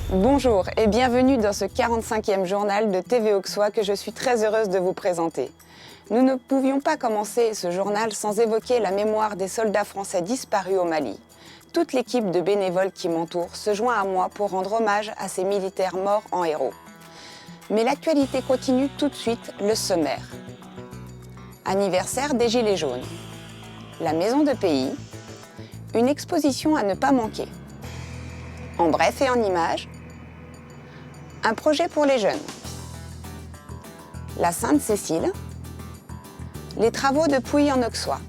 Bonjour et bienvenue dans ce 45e journal de TV Auxois que je suis très heureuse de vous présenter. Nous ne pouvions pas commencer ce journal sans évoquer la mémoire des soldats français disparus au Mali. Toute l'équipe de bénévoles qui m'entoure se joint à moi pour rendre hommage à ces militaires morts en héros. Mais l'actualité continue tout de suite, le sommaire. Anniversaire des Gilets jaunes. La maison de pays. Une exposition à ne pas manquer. En bref et en images, un projet pour les jeunes. La Sainte-Cécile. Les travaux de Pouilly-en-Auxois.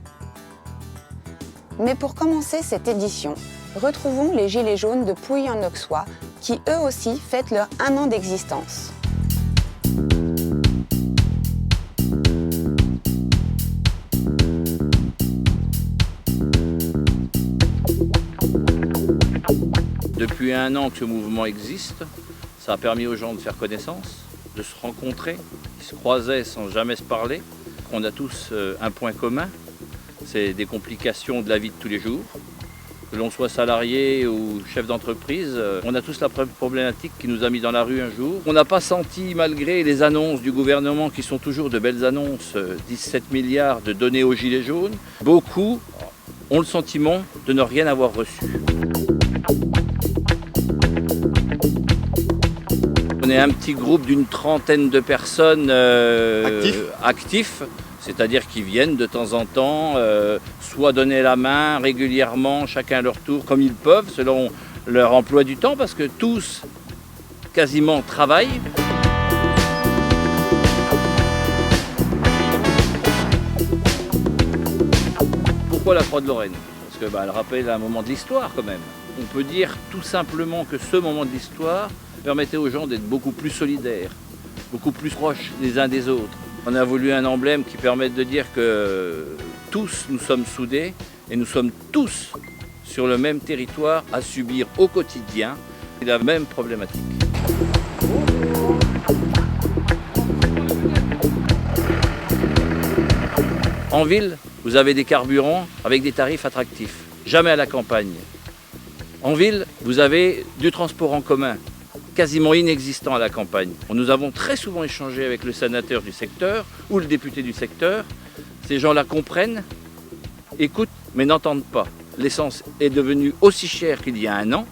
Mais pour commencer cette édition, retrouvons les Gilets jaunes de Pouilly-en-Auxois qui eux aussi fêtent leur 1 an d'existence. Depuis 1 an que ce mouvement existe, ça a permis aux gens de faire connaissance, de se rencontrer. Ils se croisaient sans jamais se parler. On a tous un point commun, c'est des complications de la vie de tous les jours. Que l'on soit salarié ou chef d'entreprise, on a tous la problématique qui nous a mis dans la rue un jour. On n'a pas senti, malgré les annonces du gouvernement qui sont toujours de belles annonces, 17 milliards de données aux Gilets jaunes, beaucoup ont le sentiment de ne rien avoir reçu. On est un petit groupe d'une trentaine de personnes actifs, c'est-à-dire qui viennent de temps en temps, soit donner la main régulièrement, chacun à leur tour, comme ils peuvent, selon leur emploi du temps, parce que tous, quasiment, travaillent. Pourquoi la Croix de Lorraine? Parce que elle rappelle un moment de l'histoire quand même. On peut dire tout simplement que ce moment de l'histoire permettait aux gens d'être beaucoup plus solidaires, beaucoup plus proches les uns des autres. On a voulu un emblème qui permette de dire que tous nous sommes soudés et nous sommes tous sur le même territoire à subir au quotidien la même problématique. En ville, vous avez des carburants avec des tarifs attractifs, jamais à la campagne. En ville, vous avez du transport en commun, quasiment inexistant à la campagne. Nous avons très souvent échangé avec le sénateur du secteur ou le député du secteur. Ces gens-là comprennent, écoutent, mais n'entendent pas. L'essence est devenue aussi chère qu'il y a 1 an.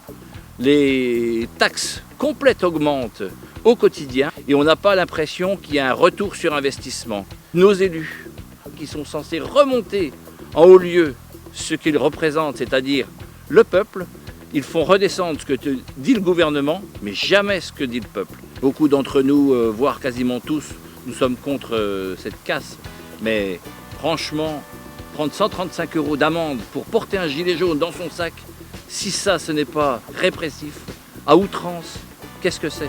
Les taxes complètes augmentent au quotidien et on n'a pas l'impression qu'il y a un retour sur investissement. Nos élus, qui sont censés remonter en haut lieu ce qu'ils représentent, c'est-à-dire le peuple, ils font redescendre ce que dit le gouvernement, mais jamais ce que dit le peuple. Beaucoup d'entre nous, voire quasiment tous, nous sommes contre cette casse. Mais franchement, prendre 135 € d'amende pour porter un gilet jaune dans son sac, si ça, ce n'est pas répressif, à outrance, qu'est-ce que c'est ?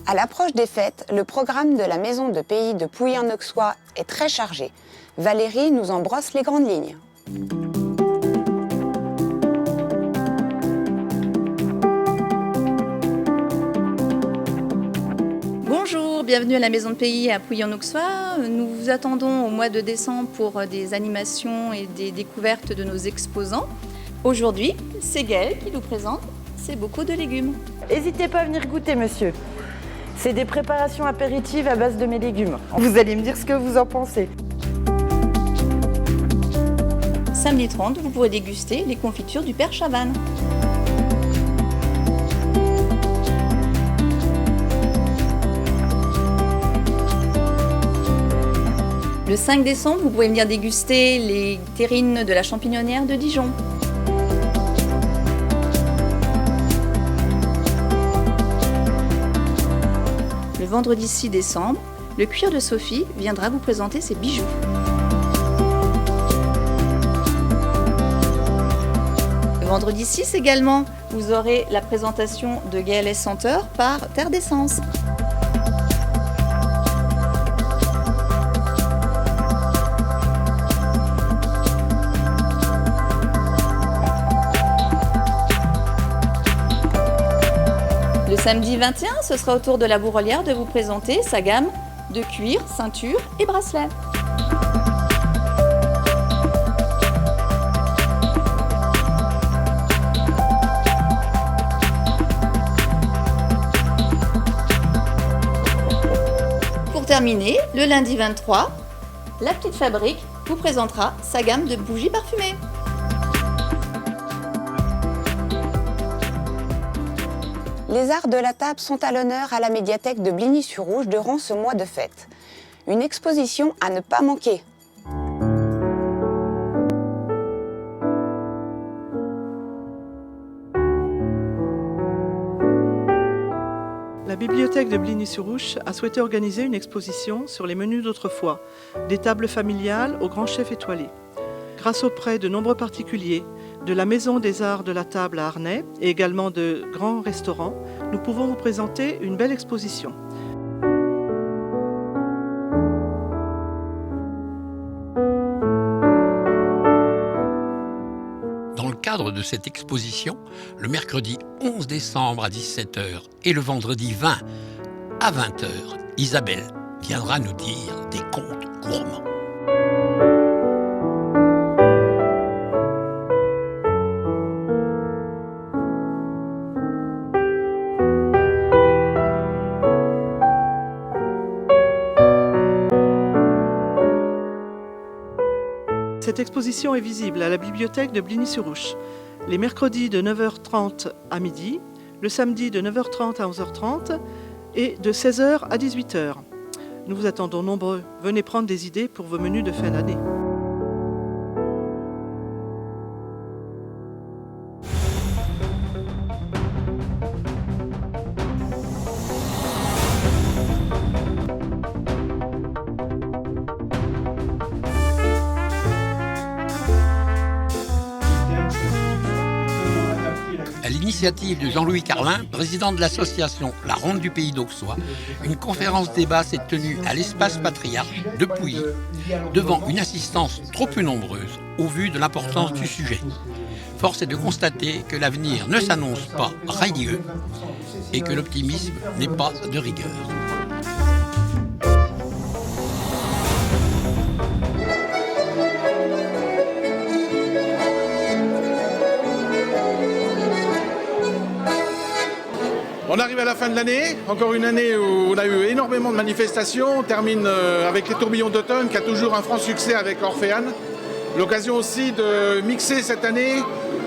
À l'approche des fêtes, le programme de la maison de pays de Pouilly-en-Auxois est très chargé. Valérie nous en brosse les grandes lignes. Bonjour, bienvenue à la maison de pays à Pouilly-en-Auxois. Nous vous attendons au mois de décembre pour des animations et des découvertes de nos exposants. Aujourd'hui, c'est Gaëlle qui nous présente C'est beaucoup de légumes. N'hésitez pas à venir goûter, monsieur. C'est des préparations apéritives à base de mes légumes. Vous allez me dire ce que vous en pensez. Samedi 30, vous pourrez déguster les confitures du Père Chavannes. Le 5 décembre, vous pouvez venir déguster les terrines de la Champignonnière de Dijon. Le vendredi 6 décembre, le cuir de Sophie viendra vous présenter ses bijoux. Le vendredi 6 également, vous aurez la présentation de Gaëlle Senteur par Terre d'Essence. Le samedi 21, ce sera au tour de la Bourrelière de vous présenter sa gamme de cuir, ceinture et bracelets. terminer, le lundi 23, la petite fabrique vous présentera sa gamme de bougies parfumées. Les arts de la table sont à l'honneur à la médiathèque de Bligny-sur-Rouge durant ce mois de fête. Une exposition à ne pas manquer. La bibliothèque de Bligny-sur-Rouge a souhaité organiser une exposition sur les menus d'autrefois, des tables familiales aux grands chefs étoilés. Grâce aux prêts de nombreux particuliers, de la Maison des Arts de la Table à Arnay et également de grands restaurants, nous pouvons vous présenter une belle exposition. Dans le cadre de cette exposition, le mercredi 11 décembre à 17h et le vendredi 20 à 20h, Isabelle viendra nous dire des contes gourmands. Cette exposition est visible à la bibliothèque de Bligny-sur-Rouge, les mercredis de 9h30 à midi, le samedi de 9h30 à 11h30 et de 16h à 18h. Nous vous attendons nombreux. Venez prendre des idées pour vos menus de fin d'année. À l'initiative de Jean-Louis Carlin, président de l'association La Ronde du Pays d'Auxois, une conférence débat s'est tenue à l'espace Patriarche de Pouilly, devant une assistance trop peu nombreuse au vu de l'importance du sujet. Force est de constater que l'avenir ne s'annonce pas radieux et que l'optimisme n'est pas de rigueur. On arrive à la fin de l'année, encore une année où on a eu énormément de manifestations. On termine avec les tourbillons d'automne qui a toujours un franc succès avec Orphéane. L'occasion aussi de mixer cette année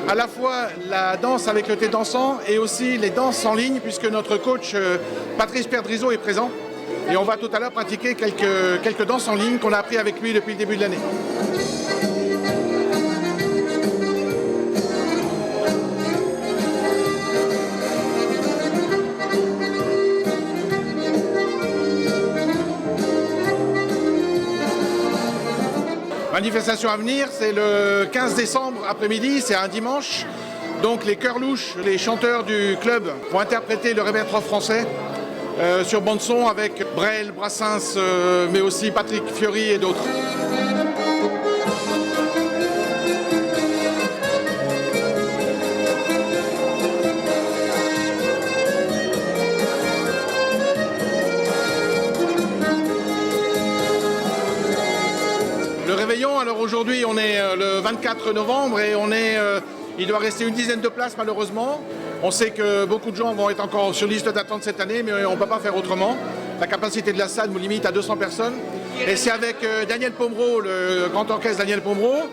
à la fois la danse avec le thé dansant et aussi les danses en ligne puisque notre coach Patrice Perdrizo est présent. Et on va tout à l'heure pratiquer quelques danses en ligne qu'on a appris avec lui depuis le début de l'année. Manifestation à venir, c'est le 15 décembre après-midi, c'est un dimanche. Donc les chœurs louches, les chanteurs du club vont interpréter le répertoire français sur bande-son avec Brel, Brassens, mais aussi Patrick Fiori et d'autres. Le réveillon, alors aujourd'hui on est le 24 novembre et il doit rester une dizaine de places malheureusement. On sait que beaucoup de gens vont être encore sur liste d'attente cette année, mais on ne peut pas faire autrement. La capacité de la salle nous limite à 200 personnes. Et c'est avec Daniel Pomereau, le grand orchestre Daniel Pomereau.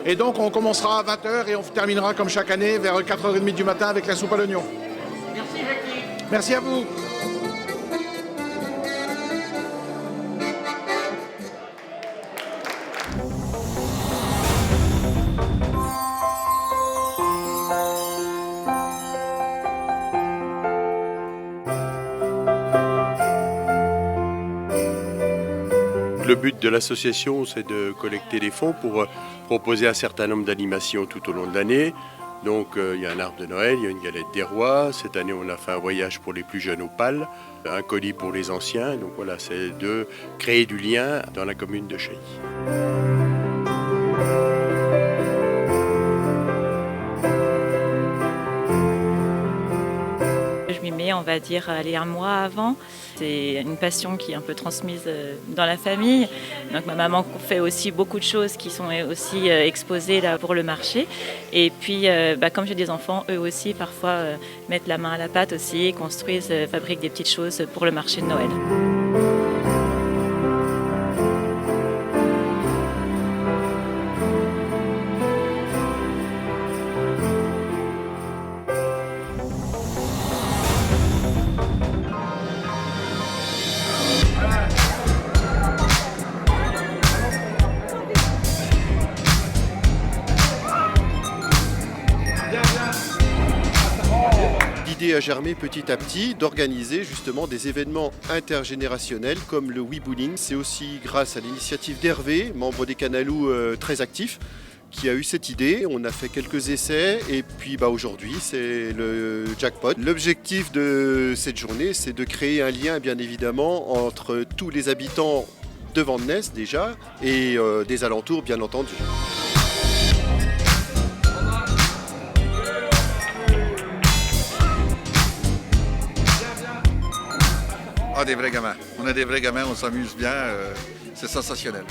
Et donc on commencera à 20h et on terminera comme chaque année vers 4h30 du matin avec la soupe à l'oignon. Merci Jackie. Merci à vous. Le but de l'association, c'est de collecter des fonds pour proposer un certain nombre d'animations tout au long de l'année. Donc il y a un arbre de Noël, il y a une galette des rois. Cette année, on a fait un voyage pour les plus jeunes au PAL, un colis pour les anciens. Donc voilà, c'est de créer du lien dans la commune de Chailly. Je m'y mets, on va dire, un mois avant. C'est une passion qui est un peu transmise dans la famille. Donc ma maman fait aussi beaucoup de choses qui sont aussi exposées là pour le marché. Et puis, comme j'ai des enfants, eux aussi parfois mettent la main à la pâte aussi, construisent, fabriquent des petites choses pour le marché de Noël. l'idée a germé petit à petit d'organiser justement des événements intergénérationnels comme le WeBowling. C'est aussi grâce à l'initiative d'Hervé, membre des Canalous très actif, qui a eu cette idée. On a fait quelques essais et puis aujourd'hui c'est le jackpot. L'objectif de cette journée, c'est de créer un lien bien évidemment entre tous les habitants de Vandenesse déjà et des alentours bien entendu. Ah, des vrais gamins. On a des vrais gamins, on s'amuse bien, c'est sensationnel.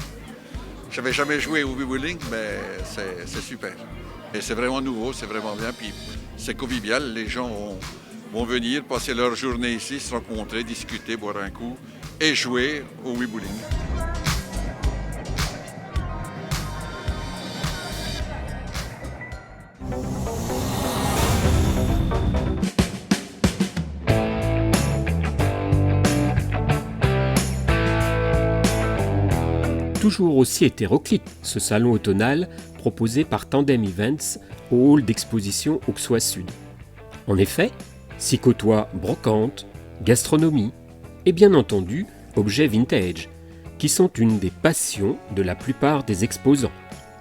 Je n'avais jamais joué au WeBowling, mais c'est super. Et c'est vraiment nouveau, c'est vraiment bien. Puis c'est convivial, les gens vont venir passer leur journée ici, se rencontrer, discuter, boire un coup et jouer au WeBowling. Toujours aussi hétéroclite, ce salon automnal proposé par Tandem Events au hall d'exposition Auxois Sud. En effet, s'y côtoient brocante, gastronomie et bien entendu objets vintage, qui sont une des passions de la plupart des exposants,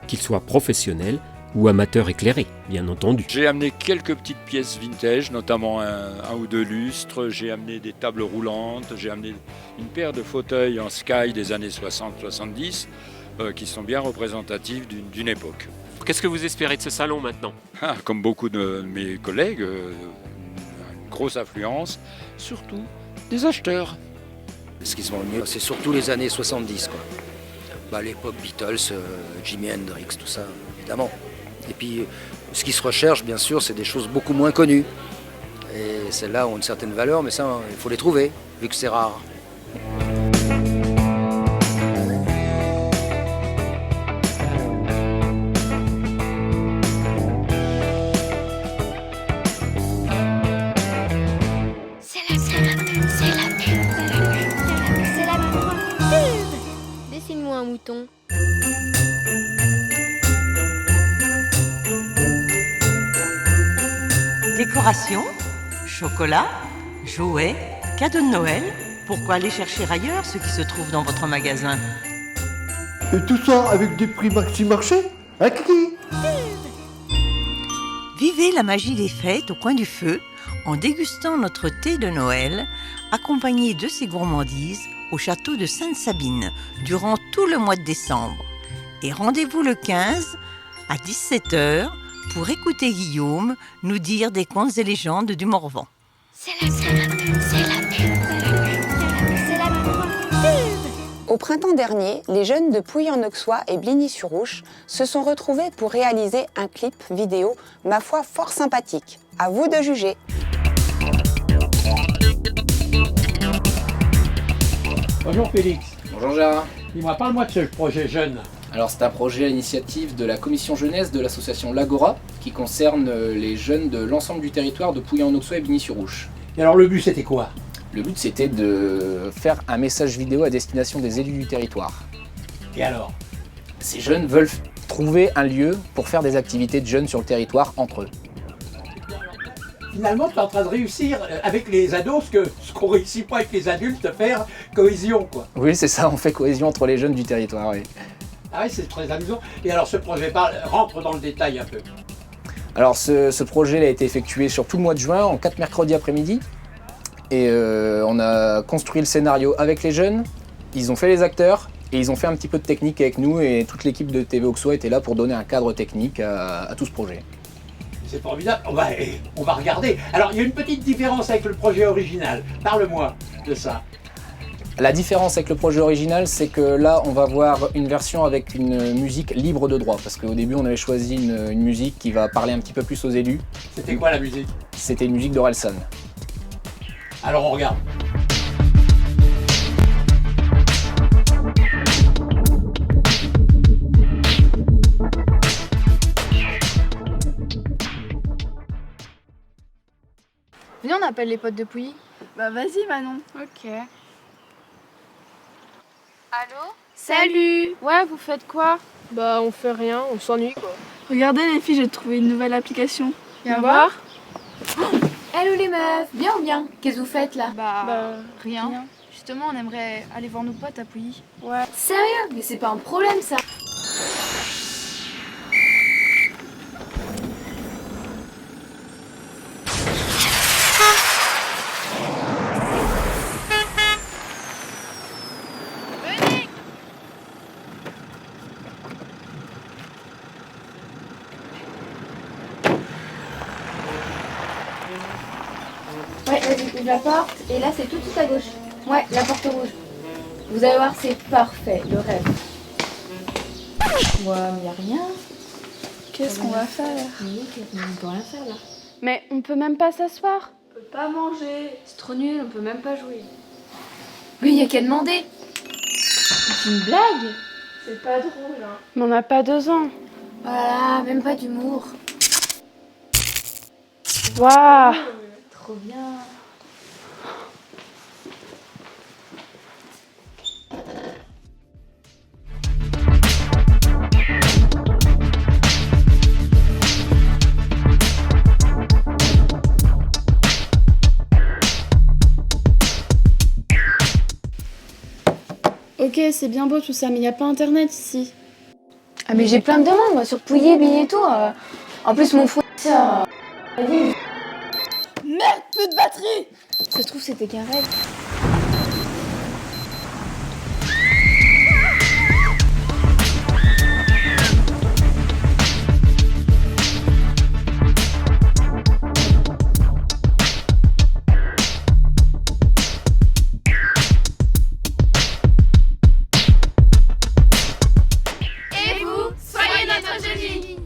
qu'ils soient professionnels ou amateurs éclairés, bien entendu. J'ai amené quelques petites pièces vintage, notamment un ou deux lustres, j'ai amené des tables roulantes, j'ai amené une paire de fauteuils en sky des années 60-70 qui sont bien représentatifs d'une époque. Qu'est-ce que vous espérez de ce salon maintenant ? Comme beaucoup de mes collègues, une grosse affluence, surtout des acheteurs. Ce qui se vend le mieux, c'est surtout les années 70, quoi. L'époque Beatles, Jimi Hendrix, tout ça, évidemment. Et puis, ce qui se recherche, bien sûr, c'est des choses beaucoup moins connues. Et celles-là ont une certaine valeur, mais ça, il faut les trouver, vu que c'est rare. C'est la pub. Dessine-moi un mouton. Décoration, chocolat, jouets, cadeaux de Noël. Pourquoi aller chercher ailleurs ce qui se trouve dans votre magasin? Et tout ça avec des prix maxi marché? À qui? Vivez la magie des fêtes au coin du feu en dégustant notre thé de Noël, accompagné de ses gourmandises au château de Sainte-Sabine durant tout le mois de décembre. Et rendez-vous le 15 à 17h pour écouter Guillaume nous dire des contes et légendes du Morvan. Au printemps dernier, les jeunes de Pouilly-en-Auxois et Bligny-sur-Ouche se sont retrouvés pour réaliser un clip vidéo, ma foi, fort sympathique. À vous de juger. Bonjour Félix. Bonjour Gérard. Dis-moi, parle-moi de ce projet jeune. Alors c'est un projet à l'initiative de la commission jeunesse de l'association l'Agora qui concerne les jeunes de l'ensemble du territoire de Pouilly-en-Auxois et Bligny-sur-Ouche. Et alors le but c'était quoi? Le but c'était de faire un message vidéo à destination des élus du territoire. Et alors? Ces jeunes veulent trouver un lieu pour faire des activités de jeunes sur le territoire entre eux. Finalement tu es en train de réussir avec les ados ce qu'on ne réussit pas avec les adultes, faire cohésion quoi. Oui c'est ça, on fait cohésion entre les jeunes du territoire, oui. Ah oui, c'est très amusant. Et alors ce projet rentre dans le détail un peu. Alors ce projet a été effectué sur tout le mois de juin, en 4 mercredis après-midi. Et on a construit le scénario avec les jeunes, ils ont fait les acteurs et ils ont fait un petit peu de technique avec nous et toute l'équipe de TV Auxois était là pour donner un cadre technique à tout ce projet. C'est formidable, on va regarder. Alors il y a une petite différence avec le projet original, parle-moi de ça. La différence avec le projet original, c'est que là, on va voir une version avec une musique libre de droit. Parce qu'au début, on avait choisi une musique qui va parler un petit peu plus aux élus. C'était quoi la musique? C'était une musique d'Orelsan. Alors on regarde. Venez, on appelle les potes de Pouilly. Bah vas-y Manon. Ok. Allô? Salut! Ouais, vous faites quoi? Bah on fait rien, on s'ennuie quoi. Regardez les filles, j'ai trouvé une nouvelle application. Viens voir. Hello les meufs, bien ou bien? Qu'est-ce que vous faites là? Rien. Justement, on aimerait aller voir nos potes à Pouilly. Ouais. Sérieux? Mais c'est pas un problème ça. Ouais, vas-y, ouvre la porte. Et là, c'est tout à gauche. Ouais, la porte rouge. Vous allez voir, c'est parfait, le rêve. Ouais, mais y a rien. Qu'est-ce qu'on va faire? On peut rien faire là. Mais on peut même pas s'asseoir. On peut pas manger. C'est trop nul, on peut même pas jouer. Mais y a qu'à demander. C'est une blague. C'est pas drôle, hein. Mais on n'a pas 2 ans. Voilà, même pas d'humour. Waouh. Trop bien. Ok, c'est bien beau tout ça, mais y a pas internet ici. Ah mais j'ai plein de demandes moi sur Pouilly, Billy et tout. En plus mon fournisseur. Merde, plus de batterie. Ça se trouve c'était qu'un rêve. Et vous, soyez notre génie.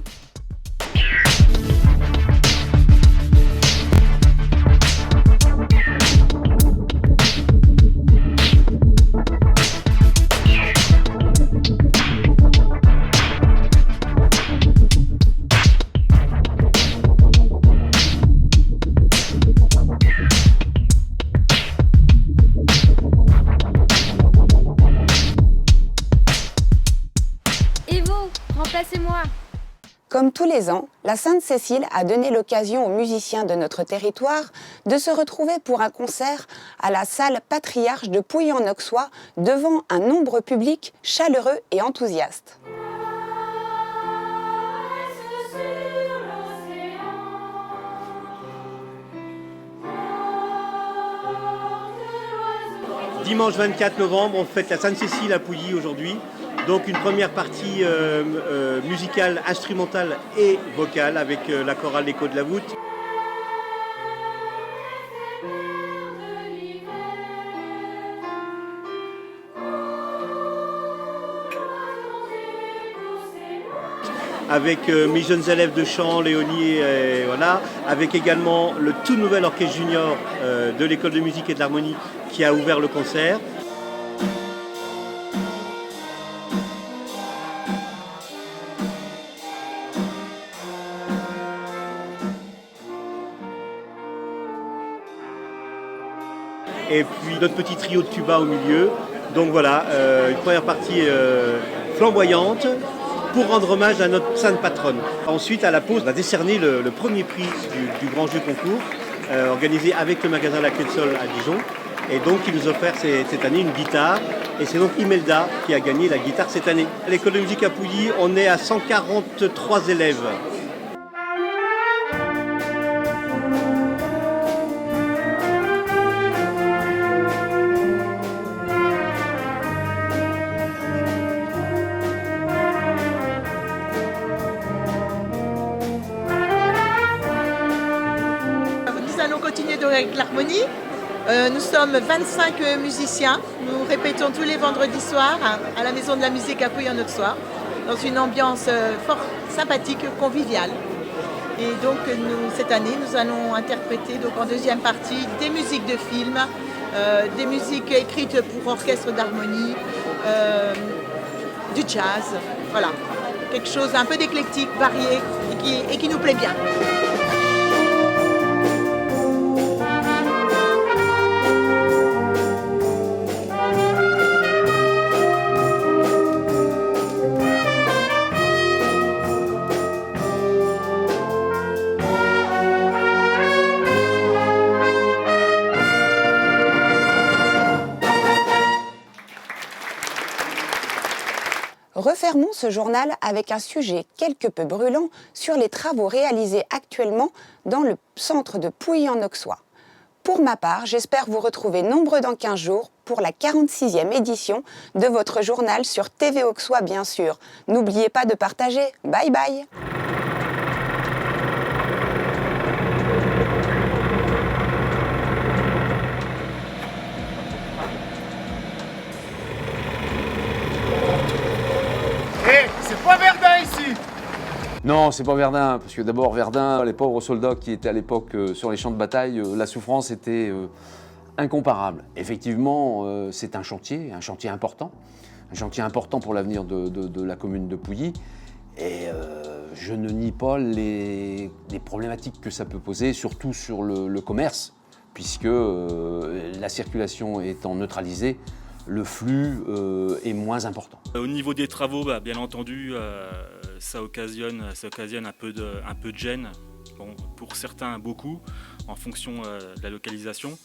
Et vous, remplacez-moi. Comme tous les ans, la Sainte-Cécile a donné l'occasion aux musiciens de notre territoire de se retrouver pour un concert à la salle Patriarche de Pouilly-en-Auxois devant un nombre public chaleureux et enthousiaste. Dimanche 24 novembre, on fête la Sainte-Cécile à Pouilly aujourd'hui. Donc une première partie musicale, instrumentale et vocale avec la chorale L'Écho de la Voûte. Avec mes jeunes élèves de chant, Léonie, et voilà, avec également le tout nouvel orchestre junior de l'école de musique et de l'harmonie qui a ouvert le concert. Et puis notre petit trio de tuba au milieu. Donc voilà, une première partie flamboyante pour rendre hommage à notre sainte patronne. Ensuite, à la pause, on va décerner le premier prix du grand jeu concours organisé avec le magasin La Clé de Sol à Dijon. Et donc, il nous a offert cette année une guitare. Et c'est donc Imelda qui a gagné la guitare cette année. À l'école de musique à Pouilly, on est à 143 élèves. Nous allons continuer avec l'harmonie. Nous sommes 25 musiciens. Nous répétons tous les vendredis soirs à la Maison de la Musique à Pouilly-en-Auxois, dans une ambiance fort sympathique, conviviale. Et donc cette année, nous allons interpréter donc, en deuxième partie des musiques de films, des musiques écrites pour orchestre d'harmonie, du jazz. Voilà, quelque chose un peu d'éclectique, varié et qui nous plaît bien. fermons ce journal avec un sujet quelque peu brûlant sur les travaux réalisés actuellement dans le centre de Pouilly-en-Auxois. Pour ma part, j'espère vous retrouver nombreux dans 15 jours pour la 46e édition de votre journal sur TV Auxois, bien sûr. N'oubliez pas de partager. Bye bye. C'est pas Verdun ici! Non, c'est pas Verdun, parce que d'abord Verdun, les pauvres soldats qui étaient à l'époque sur les champs de bataille, la souffrance était incomparable. Effectivement, c'est un chantier important pour l'avenir de la commune de Pouilly. Et je ne nie pas les problématiques que ça peut poser, surtout sur le commerce, puisque la circulation étant neutralisée, le flux est moins important. Au niveau des travaux, bien entendu, ça occasionne un peu de gêne. Bon, pour certains, beaucoup, en fonction de la localisation.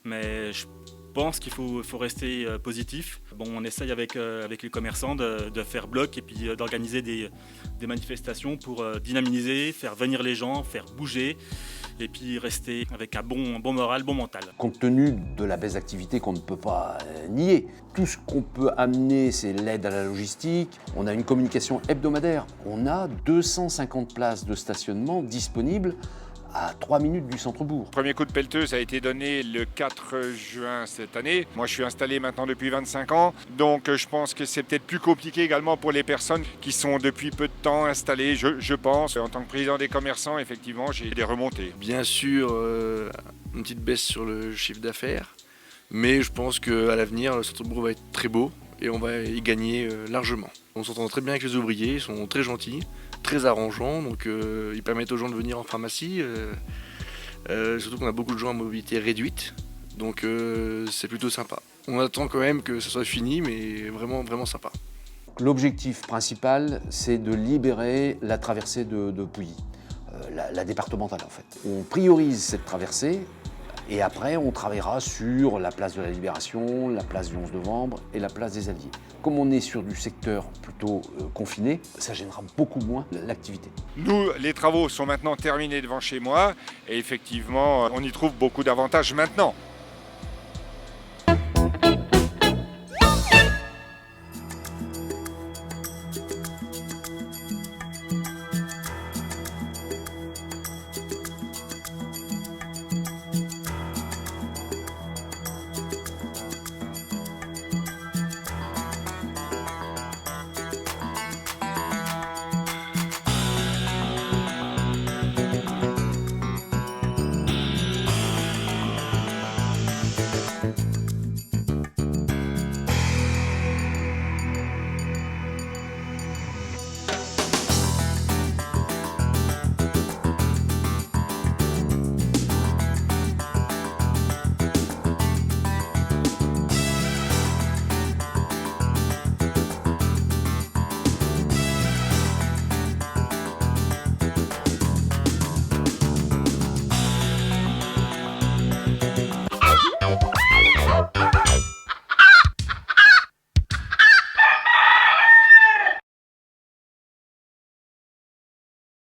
Mais je pense qu'il faut rester positif. Bon, on essaye avec les commerçants de faire bloc et puis d'organiser des manifestations pour dynamiser, faire venir les gens, faire bouger et puis rester avec un bon moral, bon mental. Compte tenu de la baisse d'activité qu'on ne peut pas nier, tout ce qu'on peut amener, c'est l'aide à la logistique. On a une communication hebdomadaire. On a 250 places de stationnement disponibles à 3 minutes du centre-bourg. Le premier coup de pelleteuse a été donné le 4 juin cette année. Moi, je suis installé maintenant depuis 25 ans, donc je pense que c'est peut-être plus compliqué également pour les personnes qui sont depuis peu de temps installées, je pense. En tant que président des commerçants, effectivement, j'ai des remontées. Bien sûr, une petite baisse sur le chiffre d'affaires, mais je pense qu'à l'avenir, le centre-bourg va être très beau et on va y gagner largement. On s'entend très bien avec les ouvriers, ils sont très gentils, très arrangeants, donc ils permettent aux gens de venir en pharmacie, surtout qu'on a beaucoup de gens à mobilité réduite, donc c'est plutôt sympa. On attend quand même que ça soit fini, mais vraiment, vraiment sympa. L'objectif principal, c'est de libérer la traversée de Pouilly, la départementale en fait. On priorise cette traversée, et après on travaillera sur la place de la Libération, la place du 11 novembre et la place des Alliés. Comme on est sur du secteur plutôt confiné, ça gênera beaucoup moins l'activité. Nous, les travaux sont maintenant terminés devant chez moi et effectivement, on y trouve beaucoup d'avantages maintenant.